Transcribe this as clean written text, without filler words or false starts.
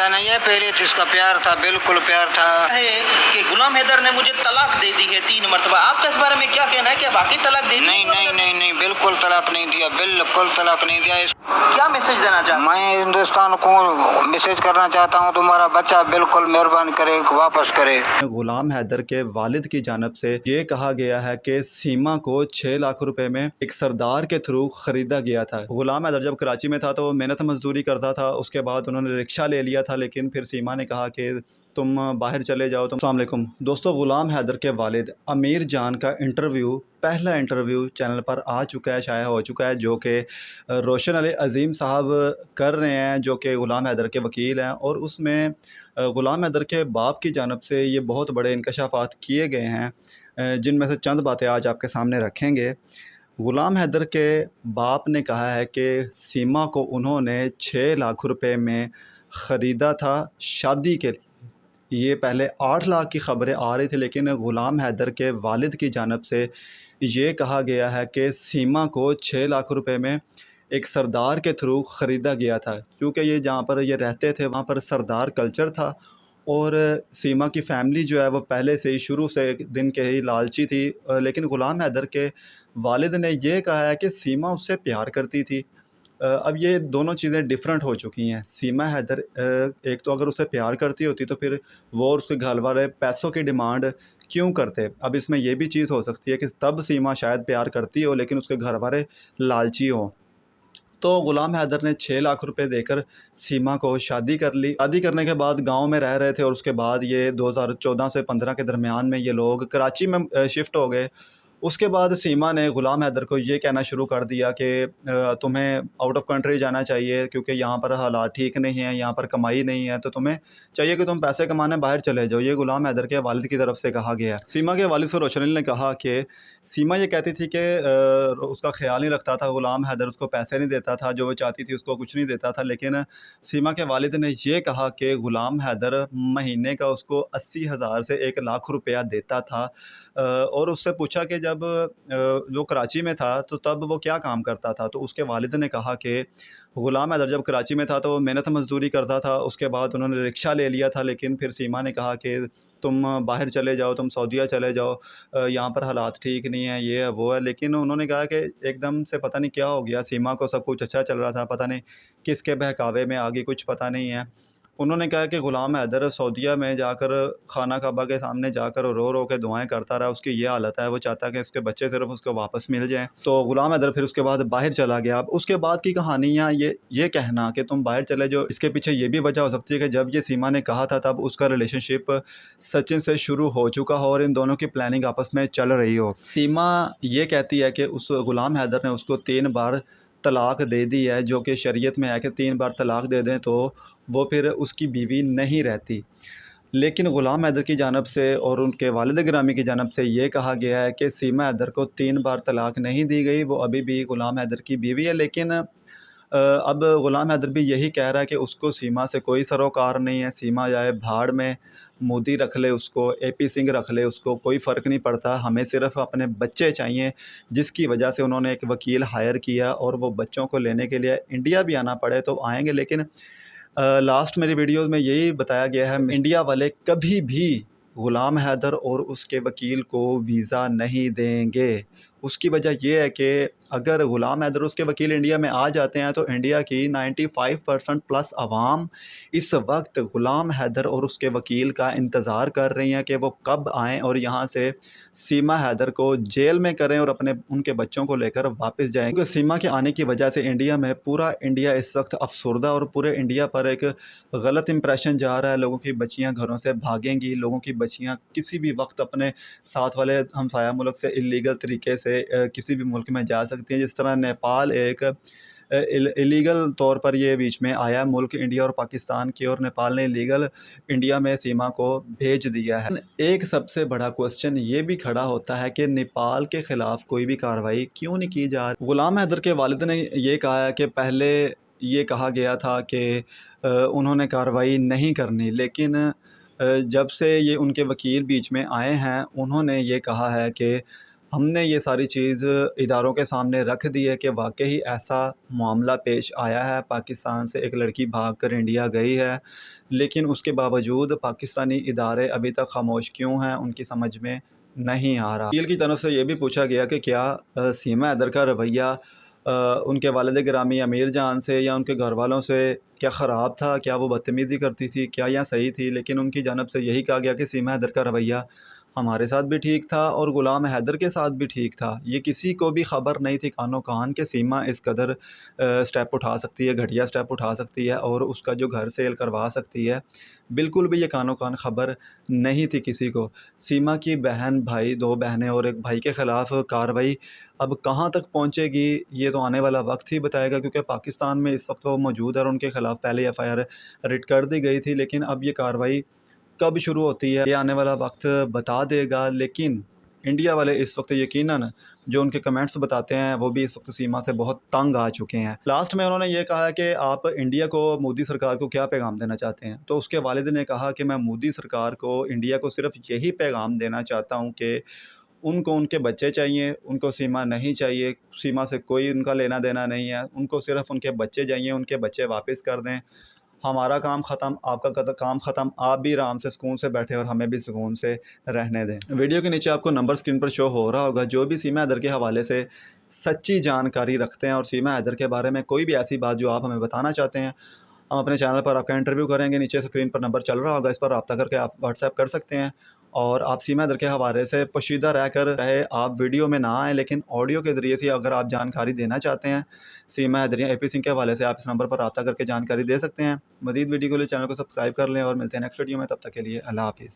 पता नहीं है, पहले तो इसका प्यार था, बिल्कुल प्यार था। है कि गुलाम हैदर ने मुझे तलाक दे दी है 3 मरतबा। आपका इस बारे में क्या कहना है? क्या बाकी तलाक दे दी? नहीं नहीं नहीं नहीं, बिल्कुल तलाक नहीं दिया, बिल्कुल तलाक नहीं दिया। क्या मैसेज देना चाहते हैं? मैं हिंदुस्तान को मैसेज करना चाहता हूँ, तुम्हारा बच्चा बिल्कुल मेहरबान करे, वापस करे। गुलाम हैदर के वालिद की जानब से ये कहा गया है कि सीमा को 6 लाख रुपए में एक सरदार के थ्रू खरीदा गया था। गुलाम हैदर जब कराची में था तो वो मेहनत मजदूरी करता था, उसके बाद उन्होंने रिक्शा ले लिया था, लेकिन फिर सीमा ने कहा कि तुम बाहर चले जाओ। अस्सलाम वालेकुम दोस्तों, गुलाम हैदर के वालिद अमीर जान का इंटरव्यू, पहला इंटरव्यू चैनल पर आ चुका है, शाया हो चुका है, जो कि रोशन अली अज़ीम साहब कर रहे हैं, जो कि गुलाम हैदर के वकील हैं। और उसमें गुलाम हैदर के बाप की जानब से ये बहुत बड़े इंकशाफात किए गए हैं, जिनमें से चंद बातें आज आपके सामने रखेंगे। गुलाम हैदर के बाप ने कहा है कि सीमा को उन्होंने 6 लाख रुपए में ख़रीदा था शादी के लिए। ये पहले 8 लाख की ख़बरें आ रही थी, लेकिन गुलाम हैदर के वालिद की जानब से ये कहा गया है कि सीमा को 6 लाख रुपए में एक सरदार के थ्रू ख़रीदा गया था, क्योंकि ये जहाँ पर ये रहते थे वहाँ पर सरदार कल्चर था। और सीमा की फ़ैमिली जो है वो पहले से ही, शुरू से एक दिन के ही लालची थी। लेकिन गुलाम हैदर के वालिद ने ये कहा है कि सीमा उससे प्यार करती थी। अब ये दोनों चीज़ें डिफरेंट हो चुकी हैं। सीमा हैदर एक तो अगर उससे प्यार करती होती तो फिर वो और उसके घर वाले पैसों की डिमांड क्यों करते? अब इसमें ये भी चीज़ हो सकती है कि तब सीमा शायद प्यार करती हो, लेकिन उसके घर वाले लालची हों। तो गुलाम हैदर ने 6 लाख रुपए देकर सीमा को शादी कर ली। शादी करने के बाद गाँव में रह रहे थे, और उसके बाद ये 2014 से 15 के दरमियान में ये लोग कराची में शिफ्ट हो गए। उसके बाद सीमा ने गुलाम हैदर को ये कहना शुरू कर दिया कि तुम्हें आउट ऑफ कंट्री जाना चाहिए, क्योंकि यहाँ पर हालात ठीक नहीं हैं, यहाँ पर कमाई नहीं है, तो तुम्हें चाहिए कि तुम पैसे कमाने बाहर चले जाओ। ये गुलाम हैदर के वालिद की तरफ से कहा गया। सीमा के वालिद से रोशन अली ने कहा कि सीमा ये कहती थी कि उसका ख्याल नहीं रखता था, गुलाम हैदर उसको पैसे नहीं देता था, जो वो चाहती थी उसको कुछ नहीं देता था। लेकिन सीमा के वालिद ने ये कहा कि गुलाम हैदर महीने का उसको 80,000 से 1 लाख रुपया देता था। और उससे पूछा कि जब जो कराची में था तो तब वो क्या काम करता था, तो उसके वालिद ने कहा कि गुलाम हैदर जब कराची में था तो वो मेहनत मजदूरी करता था, उसके बाद उन्होंने रिक्शा ले लिया था। लेकिन फिर सीमा ने कहा कि तुम बाहर चले जाओ, तुम सऊदीया चले जाओ, यहाँ पर हालात ठीक नहीं है, ये है वो है। लेकिन उन्होंने कहा कि एकदम से पता नहीं क्या हो गया, सीमा को सब कुछ अच्छा चल रहा था, पता नहीं किसके बहकावे में आ गई, कुछ पता नहीं है। उन्होंने कहा कि गुलाम हैदर सऊदीया में जाकर खाना काबा के सामने जाकर रो रो के दुआएं करता रहा, उसकी ये हालत है, वो चाहता है कि उसके बच्चे सिर्फ उसको वापस मिल जाएं। तो गुलाम हैदर फिर उसके बाद बाहर चला गया। अब उसके बाद की कहानियाँ, ये कहना कि तुम बाहर चले जाओ, इसके पीछे ये भी वजह हो सकती है कि जब ये सीमा ने कहा था तब उसका रिलेशनशिप सचिन से शुरू हो चुका हो और इन दोनों की प्लानिंग आपस में चल रही हो। सीमा ये कहती है कि उस गुलाम हैदर ने उसको 3 बार तलाक दे दी है, जो कि शरीयत में है कि 3 बार तलाक दे दें तो वो फिर उसकी बीवी नहीं रहती। लेकिन गुलाम हैदर की जानब से और उनके वालिद गिरामी की जानब से ये कहा गया है कि सीमा हैदर को 3 बार तलाक नहीं दी गई, वो अभी भी गुलाम हैदर की बीवी है। लेकिन अब गुलाम हैदर भी यही कह रहा है कि उसको सीमा से कोई सरोकार नहीं है, सीमा जाए भाड़ में, मोदी रख ले उसको, एपी सिंह रख ले उसको, कोई फ़र्क नहीं पड़ता, हमें सिर्फ़ अपने बच्चे चाहिए। जिसकी वजह से उन्होंने एक वकील हायर किया, और वो बच्चों को लेने के लिए इंडिया भी आना पड़े तो आएँगे। लेकिन लास्ट मेरी वीडियोज़ में यही बताया गया है, इंडिया वाले कभी भी गुलाम हैदर और उसके वकील को वीज़ा नहीं देंगे। उसकी वजह ये है कि अगर गुलाम हैदर और उसके वकील इंडिया में आ जाते हैं तो इंडिया की 95% प्लस आवाम इस वक्त गुलाम हैदर और उसके वकील का इंतज़ार कर रही हैं कि वो कब आएँ और यहाँ से सीमा हैदर को जेल में करें और अपने उनके बच्चों को लेकर वापस जाएँ। क्योंकि सीमा के आने की वजह से इंडिया में, पूरा इंडिया इस वक्त अफसुर्दा, और पूरे इंडिया पर एक गलत इंप्रेशन जा रहा है। लोगों की बच्चियाँ घरों से भागेंगी, लोगों की बच्चियाँ किसी भी वक्त अपने साथ वाले हमसाया मुल्क से इलीगल तरीके से किसी भी मुल्क में जा सकती हैं। जिस तरह नेपाल एक इलीगल तौर पर ये बीच में आया मुल्क इंडिया और पाकिस्तान की, और नेपाल ने इलीगल इंडिया में सीमा को भेज दिया है। एक सबसे बड़ा क्वेश्चन ये भी खड़ा होता है कि नेपाल के ख़िलाफ़ कोई भी कार्रवाई क्यों नहीं की जा रही। गुलाम हैदर के वालिद ने ये कहा है कि पहले ये कहा गया था कि उन्होंने कार्रवाई नहीं करनी, लेकिन जब से ये उनके वकील बीच में आए हैं, उन्होंने ये कहा है कि हमने ये सारी चीज़ इदारों के सामने रख दी है कि वाक़ई ऐसा मामला पेश आया है, पाकिस्तान से एक लड़की भाग कर इंडिया गई है, लेकिन उसके बावजूद पाकिस्तानी इदारे अभी तक ख़ामोश क्यों हैं, उनकी समझ में नहीं आ रहा। वकील की तरफ से ये भी पूछा गया कि क्या सीमा हैदर का रवैया उनके वालिद गिरामी अमीर जान से या उनके घर वालों से क्या ख़राब था? क्या वो बदतमीज़ी करती थी? क्या या सही थी? लेकिन उनकी जानब से यही कहा गया कि सीमा हैदर का रवैया हमारे साथ भी ठीक था और ग़ुलाम हैदर के साथ भी ठीक था। ये किसी को भी ख़बर नहीं थी कानो-कान कि सीमा इस कदर स्टेप उठा सकती है, घटिया स्टेप उठा सकती है और उसका जो घर सेल करवा सकती है। बिल्कुल भी ये कानो-कान ख़बर नहीं थी किसी को। सीमा की बहन, भाई, 2 बहनें और एक भाई के ख़िलाफ़ कार्रवाई अब कहाँ तक पहुँचेगी, ये तो आने वाला वक्त ही बताएगा, क्योंकि पाकिस्तान में इस वक्त वो मौजूद है और उनके ख़िलाफ़ पहले एफ़आईआर रिट कर दी गई थी, लेकिन अब ये कार्रवाई कब शुरू होती है, ये आने वाला वक्त बता देगा। लेकिन इंडिया वाले इस वक्त यकीनन जो उनके कमेंट्स बताते हैं, वो भी इस वक्त सीमा से बहुत तंग आ चुके हैं। लास्ट में उन्होंने ये कहा है कि आप इंडिया को, मोदी सरकार को क्या पैगाम देना चाहते हैं? तो उसके वालिद ने कहा कि मैं मोदी सरकार को, इंडिया को सिर्फ़ यही पैगाम देना चाहता हूँ कि उनको उनके बच्चे चाहिए, उनको सीमा नहीं चाहिए, सीमा से कोई उनका लेना-देना नहीं है, उनको सिर्फ़ उनके बच्चे चाहिए, उनके बच्चे वापस कर दें। हमारा काम ख़त्म, आपका काम ख़त्म, आप भी आराम से सुकून से बैठे और हमें भी सुकून से रहने दें। वीडियो के नीचे आपको नंबर स्क्रीन पर शो हो रहा होगा, जो भी सीमा हैदर के हवाले से सच्ची जानकारी रखते हैं और सीमा हैदर के बारे में कोई भी ऐसी बात जो आप हमें बताना चाहते हैं, हम अपने चैनल पर आपका इंटरव्यू करेंगे। नीचे स्क्रीन पर नंबर चल रहा होगा, इस पर रब्ता करके आप व्हाट्सएप कर सकते हैं और आप सीमा हैदर के हवाले से पोशीदा रहकर, चाहे आप वीडियो में ना आएँ, लेकिन ऑडियो के ज़रिए से अगर आप जानकारी देना चाहते हैं सीमा हैदर या एपी सिंह के हवाले से, आप इस नंबर पर रब्ता करके जानकारी दे सकते हैं। मज़ीद वीडियो के लिए चैनल को सब्सक्राइब कर लें और मिलते हैं नेक्स्ट वीडियो में। तब तक के लिए अल्लाह हाफ़िज़।